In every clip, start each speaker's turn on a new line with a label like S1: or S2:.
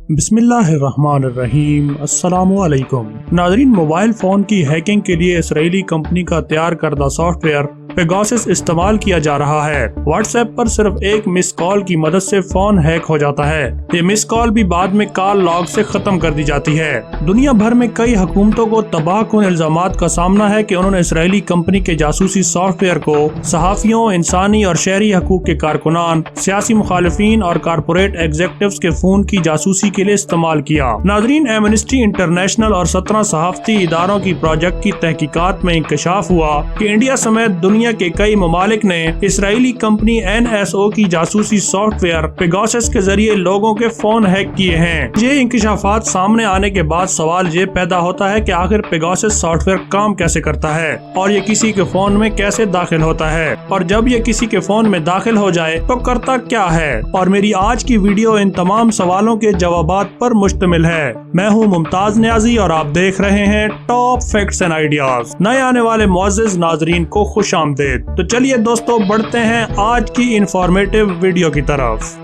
S1: बिस्मिल्लाहिर्रहमानिर्रहीम। अस्सलामु अलैकुम नाज़रीन, मोबाइल फ़ोन की हैकिंग के लिए इसराइली कंपनी का तैयार करदा सॉफ्टवेयर पेगासस इस्तेमाल किया जा रहा है। व्हाट्सएप पर सिर्फ एक मिस कॉल की मदद से फोन हैक हो जाता है। ये मिस कॉल भी बाद में कॉल लॉग से खत्म कर दी जाती है। दुनिया भर में कई हुकूमतों को तबाहकुन इल्जामात का सामना है कि उन्होंने इसराइली कंपनी के जासूसी सॉफ्टवेयर को सहाफियों, इंसानी और शहरी हकूक के कारकुनान, सियासी मुखालिफिन और कारपोरेट एग्जेक्टिव्स के फोन की जासूसी के लिए इस्तेमाल किया। नाज़रीन, एमनेस्टी इंटरनेशनल और 17 सहाफती इदारों की प्रोजेक्ट की तहकीकात में इंकशाफ हुआ कि इंडिया समेत दुनिया के कई ममालिक ने इसराइली कंपनी NSO की जासूसी सॉफ्टवेयर पेगासस के जरिए लोगों के फोन हैक किए हैं। ये इंकशाफात सामने आने के बाद सवाल ये पैदा होता है कि आखिर पेगासस सॉफ्टवेयर काम कैसे करता है और ये किसी के फोन में कैसे दाखिल होता है, और जब ये किसी के फोन में दाखिल हो जाए तो करता क्या है। और मेरी आज की वीडियो इन तमाम सवालों के जवाबात पर मुश्तमिल है। मैं हूँ मुमताज नियाजी और आप देख रहे हैं टॉप फैक्ट्स एंड आइडियाज। नए आने वाले मुअज़्ज़िज़ नाज़रीन को खुश आमदीद। तो चलिए दोस्तों, बढ़ते हैं आज की इंफॉर्मेटिव वीडियो की तरफ।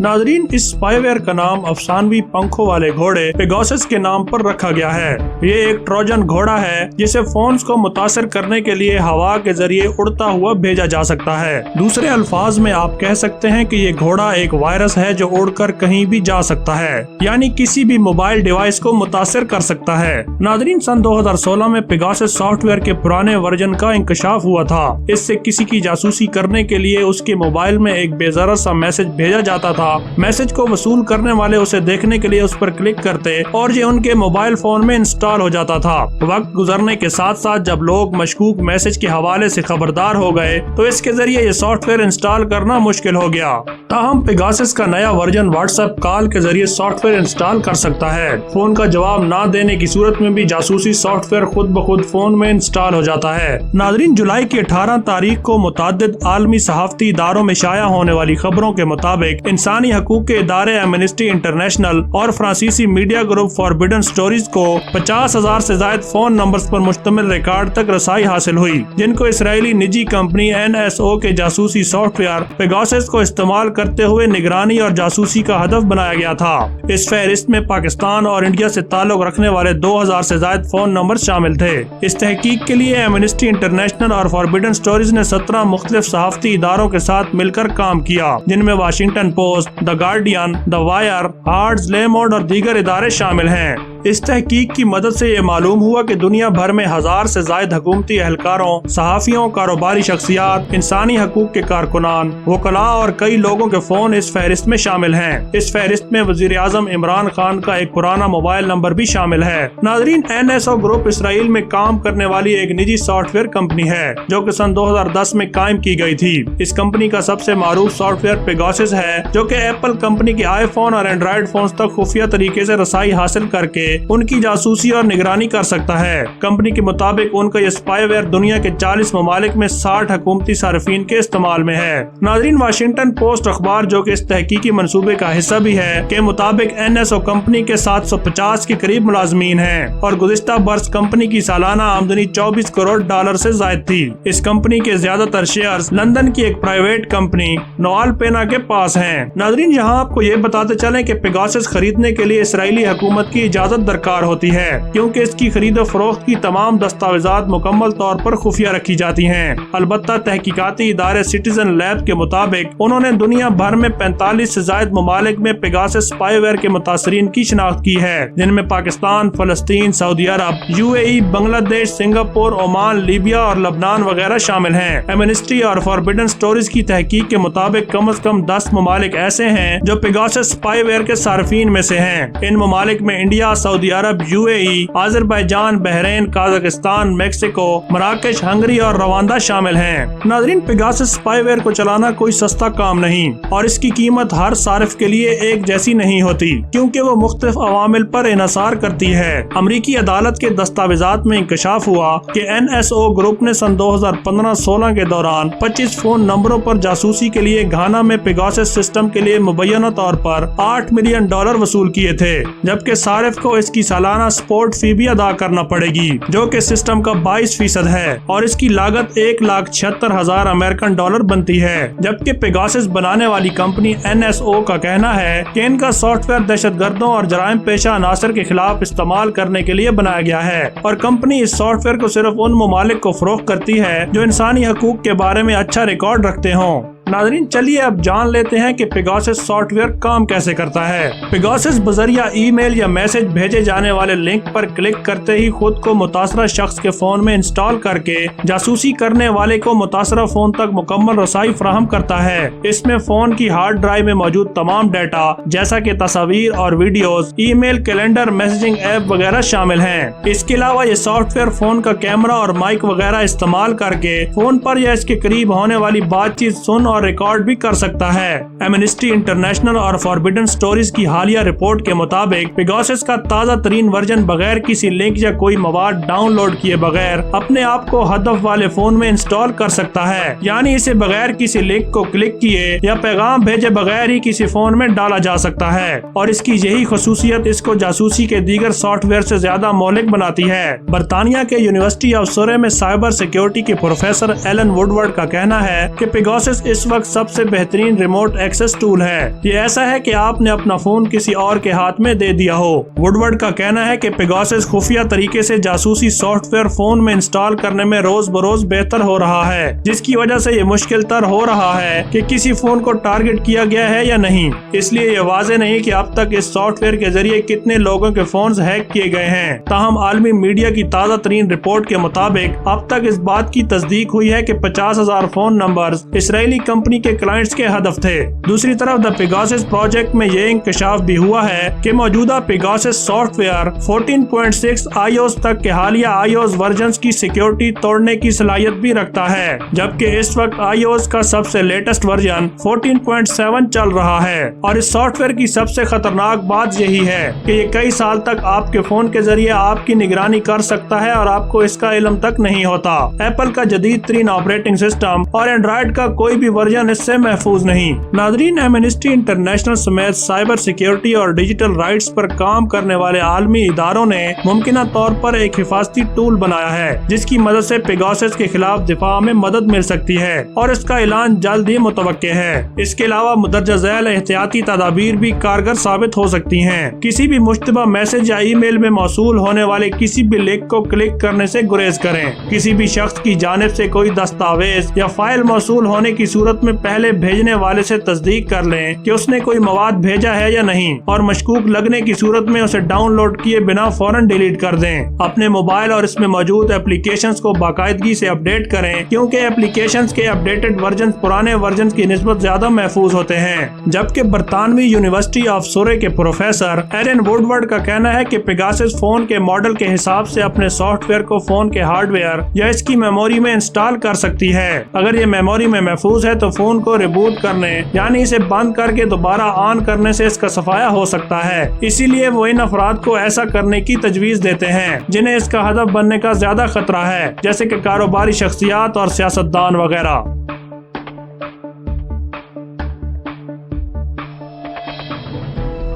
S1: नाज़रीन, इस स्पाईवेयर का नाम अफसानवी पंखों वाले घोड़े पेगासस के नाम पर रखा गया है। ये एक ट्रोजन घोड़ा है जिसे फोन्स को मुतासिर करने के लिए हवा के जरिए उड़ता हुआ भेजा जा सकता है। दूसरे अल्फाज में आप कह सकते हैं कि ये घोड़ा एक वायरस है जो उड़कर कहीं भी जा सकता है, यानी किसी भी मोबाइल डिवाइस को मुतासिर कर सकता है। नाज़रीन, सन 2016 में पेगासस सॉफ्टवेयर के पुराने वर्जन का इंकशाफ हुआ था। इससे किसी की जासूसी करने के लिए उसके मोबाइल में एक बेज़रर सा मैसेज भेजा जाता था। मैसेज को वसूल करने वाले उसे देखने के लिए उस पर क्लिक करते और ये उनके मोबाइल फोन में इंस्टॉल हो जाता था। वक्त गुजरने के साथ साथ जब लोग मशकूक मैसेज के हवाले से खबरदार हो गए तो इसके जरिए ये सॉफ्टवेयर इंस्टॉल करना मुश्किल हो गया। ताहम पेगासस का नया वर्जन व्हाट्सएप कॉल के जरिए सॉफ्टवेयर इंस्टॉल कर सकता है। फोन का जवाब ना देने की सूरत में भी जासूसी सॉफ्टवेयर खुद ब खुद फोन में इंस्टॉल हो जाता है। नाज़रीन, जुलाई की 18 तारीख को मुताद्दिद आलमी सहाफती इदारों में शाया होने वाली खबरों के मुताबिक इंसानी हकूक के इदारे एमनेस्टी इंटरनेशनल और फ्रांसीसी मीडिया ग्रुप फॉरबिडन स्टोरीज को 50,000 से ज्यादा फोन नंबर्स पर मुश्तमिल रिकॉर्ड तक रसाई हासिल हुई, जिनको इसराइली निजी कंपनी NSO के जासूसी सॉफ्टवेयर पेगासस को इस्तेमाल करते हुए निगरानी और जासूसी का हदफ बनाया गया था। इस फहरिस्त में पाकिस्तान और इंडिया से ताल्लुक रखने वाले 2000 से ज्यादा फोन नंबर शामिल थे। इस तहकीक के लिए एमनेस्टी इंटरनेशनल और फॉरबिडन स्टोरीज ने 17 मुख्तलिफ सहाफती इदारों के साथ मिलकर काम किया, जिनमें Washington post, the guardian, the wire, hearts, ले मोड और दीगर इदारे शामिल हैं। इस तहकीक की मदद से ये मालूम हुआ कि दुनिया भर में 1000 से ज्यादा हुकूमती एहलकारों, सहाफियों, कारोबारी शख्सियात, इंसानी हकूक के कारकुनान, वकला और कई लोगों के फोन इस फहरिस्त में शामिल हैं। इस फहरिस्त में वजीर आजम इमरान खान का एक पुराना मोबाइल नंबर भी शामिल है। नाज़रीन, NSO ग्रुप इसराइल में काम करने वाली एक निजी सॉफ्टवेयर कंपनी है जो कि सन 2010 में कायम की गई थी। इस कंपनी का सबसे मारूफ सॉफ्टवेयर पेगासस है, जो कि एप्पल कंपनी के आईफोन और एंड्रॉइड फोन्स तक खुफिया तरीके से रसाई हासिल करके उनकी जासूसी और निगरानी कर सकता है। कंपनी के मुताबिक उनका ये स्पाईवेयर दुनिया के 40 ममालिक में 60 हुकूमती सार्फिन के इस्तेमाल में है। नाज़रीन, वाशिंगटन पोस्ट अखबार, जो कि इस तहकीकी मंसूबे का हिस्सा भी है, के मुताबिक NSO कंपनी के 750 के करीब मुलाजमीन हैं और गुज़िश्ता बरस कंपनी की सालाना आमदनी $24 करोड़ से ज़ायद थी। इस कंपनी के ज्यादातर शेयर्स लंदन की एक प्राइवेट कंपनी नोवालपेना के पास हैं। नाज़रीन, यहाँ आपको ये बताते चलें कि पेगासस खरीदने के लिए इसराइली हुकूमत की इजाजत दरकार होती है, क्योंकि इसकी खरीदो फरोख्त की तमाम दस्तावेजात मुकम्मल तौर पर खुफिया रखी जाती हैं। अलबत्ता तहकीकाती इदारे सिटीजन लैब के मुताबिक उन्होंने दुनिया भर में 45 से ज्यादा ममालिक में पेगासस स्पाईवेयर के मुतासरीन की शिनाख्त की है, जिनमें Pakistan, फलस्तीन, Saudi Arab, UAE, Bangladesh, Singapore, Oman, Libya और लबनान वगैरह शामिल हैं। एमनेस्टी और फॉरबिडन स्टोरीज की तहकीक के मुताबिक कम से कम 10 ममालिक ऐसे हैं जो पेगासस स्पाईवेयर के सार्फिन में से हैं। इन ममालिक में India, Saudi Arab, UAE, Azerbaijan, Bahrain, Kazakhstan, Mexico, मराकश, हंगरी और रवांडा शामिल हैं। नाज़रीन, पेगासस स्पाईवेयर को चलाना कोई सस्ता काम नहीं और इसकी कीमत हर सारिफ के लिए एक जैसी नहीं होती, क्योंकि वो मुख्तलिफ अवामिल पर इन्हसार करती है। अमरीकी अदालत के दस्तावेजात में इंकशाफ हुआ कि NSO ग्रुप ने सन 2015-16 के दौरान 25 फोन नंबरों पर जासूसी के लिए घाना में पेगासस सिस्टम के लिए मुबैना तौर पर $8 मिलियन वसूल किए थे, जबकि सारिफ को اس کی سالانہ سپورٹ فی بھی ادا کرنا پڑے گی جو کہ سسٹم کا 22% ہے اور اس کی لاگت $1,76,000 امریکن ڈالر بنتی ہے، جبکہ پیگاسس بنانے والی کمپنی NSO کا کہنا ہے کہ ان کا سافٹ ویئر دہشت گردوں اور جرائم پیشہ عناصر کے خلاف استعمال کرنے کے لیے بنایا گیا ہے اور کمپنی اس سافٹ ویئر کو صرف ان ممالک کو فروخت کرتی ہے جو انسانی حقوق کے بارے میں اچھا ریکارڈ رکھتے ہوں۔ ناظرین، چلیے اب جان لیتے ہیں کہ پیگاسس سافٹ ویئر کام کیسے کرتا ہے۔ پیگاسس بذریعہ ای میل یا میسج بھیجے جانے والے لنک پر کلک کرتے ہی خود کو متاثرہ شخص کے فون میں انسٹال کر کے جاسوسی کرنے والے کو متاثرہ فون تک مکمل رسائی فراہم کرتا ہے۔ اس میں فون کی ہارڈ ڈرائیو میں موجود تمام ڈیٹا جیسا کہ تصاویر اور ویڈیوز، ای میل، کیلنڈر، میسجنگ ایپ وغیرہ شامل ہیں۔ اس کے علاوہ یہ سافٹ ویئر فون کا کیمرہ اور مائک وغیرہ استعمال کر کے فون پر یا اس کے قریب ہونے والی بات چیت سن اور ریکارڈ بھی کر سکتا ہے۔ ایمنسٹی انٹرنیشنل اور فاربیڈن سٹوریز کی حالیہ رپورٹ کے مطابق پیگاسس کا تازہ ترین ورژن بغیر کسی لنک یا کوئی مواد ڈاؤن لوڈ کیے بغیر اپنے آپ کو ہدف والے فون میں انسٹال کر سکتا ہے، یعنی اسے بغیر کسی لنک کو کلک کیے یا پیغام بھیجے بغیر ہی کسی فون میں ڈالا جا سکتا ہے، اور اس کی یہی خصوصیت اس کو جاسوسی کے دیگر سافٹ ویئر سے زیادہ مہلک بناتی ہے۔ برطانیہ کے یونیورسٹی آف سورے میں سائبر سیکیورٹی کے پروفیسر ایلن ووڈورڈ کا کہنا ہے کہ پیگاسس اس وقت سب سے بہترین ریموٹ ایکسس ٹول ہے۔ یہ ایسا ہے کہ آپ نے اپنا فون کسی اور کے ہاتھ میں دے دیا ہو۔ ووڈورڈ کا کہنا ہے کہ پیگاسس خفیہ طریقے سے جاسوسی سافٹ ویئر فون میں انسٹال کرنے میں روز بروز بہتر ہو رہا ہے، جس کی وجہ سے یہ مشکل تر ہو رہا ہے کہ کسی فون کو ٹارگٹ کیا گیا ہے یا نہیں۔ اس لیے یہ واضح نہیں کہ اب تک اس سافٹ ویئر کے ذریعے کتنے لوگوں کے فونز ہیک کیے گئے ہیں۔ تاہم عالمی میڈیا کی تازہ ترین رپورٹ کے مطابق اب تک اس بات کی تصدیق ہوئی ہے کہ 50,000 فون نمبرز اسرائیلی کمپنی کے کلائنٹس کے ہدف تھے۔ دوسری طرف دا پیگاسس پروجیکٹ میں یہ انکشاف بھی ہوا ہے کہ موجودہ پیگاسس سافٹ ویئر 14.6 iOS تک کے حالیہ iOS ورژنز کی سیکیورٹی توڑنے کی صلاحیت بھی رکھتا ہے، جبکہ اس وقت iOS کا سب سے لیٹسٹ ورژن 14.7 چل رہا ہے۔ اور اس سافٹ ویئر کی سب سے خطرناک بات یہی ہے کہ یہ کئی سال تک آپ کے فون کے ذریعے آپ کی نگرانی کر سکتا ہے اور آپ کو اس کا علم تک نہیں ہوتا۔ ایپل کا جدید ترین آپریٹنگ سسٹم اور اینڈرائیڈ کا کوئی بھی ورژن اس سے محفوظ نہیں۔ ناظرین، ایمنسٹی انٹرنیشنل سمیت سائبر سیکیورٹی اور ڈیجیٹل رائٹس پر کام کرنے والے عالمی اداروں نے ممکنہ طور پر ایک حفاظتی ٹول بنایا ہے جس کی مدد سے پیگاسس کے خلاف دفاع میں مدد مل سکتی ہے اور اس کا اعلان جلد ہی متوقع ہے۔ اس کے علاوہ مندرجہ ذیل احتیاطی تدابیر بھی کارگر ثابت ہو سکتی ہیں۔ کسی بھی مشتبہ میسج یا ای میل میں موصول ہونے والے کسی بھی لنک کو کلک کرنے سے گریز کریں۔ کسی بھی شخص کی جانب سے کوئی دستاویز یا فائل موصول ہونے کی صورت میں پہلے بھیجنے والے سے تصدیق کر لیں کہ اس نے کوئی مواد بھیجا ہے یا نہیں، اور مشکوک لگنے کی صورت میں اسے ڈاؤن لوڈ کیے بنا فوراً ڈیلیٹ کر دیں۔ اپنے موبائل اور اس میں موجود اپلیکیشنز کو باقاعدگی سے اپڈیٹ کریں کیونکہ اپلیکیشنز کے اپڈیٹڈ ورژن پرانے ورژن کی نسبت زیادہ محفوظ ہوتے ہیں۔ جبکہ برطانوی یونیورسٹی آف سورے کے پروفیسر ایلن ووڈورڈ کا کہنا ہے کہ پیگاسس فون کے ماڈل کے حساب سے اپنے سافٹ ویئر کو فون کے ہارڈ ویئر یا اس کی میموری میں انسٹال کر سکتی ہے۔ اگر یہ میموری میں محفوظ ہے تو فون کو ریبوٹ کرنے یعنی اسے بند کر کے دوبارہ آن کرنے سے اس کا صفایا ہو سکتا ہے۔ اسی لیے وہ ان افراد کو ایسا کرنے کی تجویز دیتے ہیں جنہیں اس کا ہدف بننے کا زیادہ خطرہ ہے، جیسے کہ کاروباری شخصیات اور سیاستدان وغیرہ۔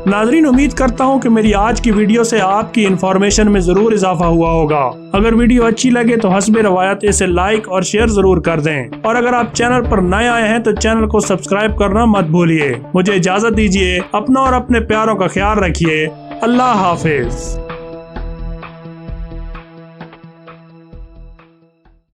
S1: ناظرین، امید کرتا ہوں کہ میری آج کی ویڈیو سے آپ کی انفارمیشن میں ضرور اضافہ ہوا ہوگا۔ اگر ویڈیو اچھی لگے تو حسب روایت اسے لائک اور شیئر ضرور کر دیں، اور اگر آپ چینل پر نئے آئے ہیں تو چینل کو سبسکرائب کرنا مت بھولیے۔ مجھے اجازت دیجیے، اپنا اور اپنے پیاروں کا خیال رکھیے۔ اللہ حافظ۔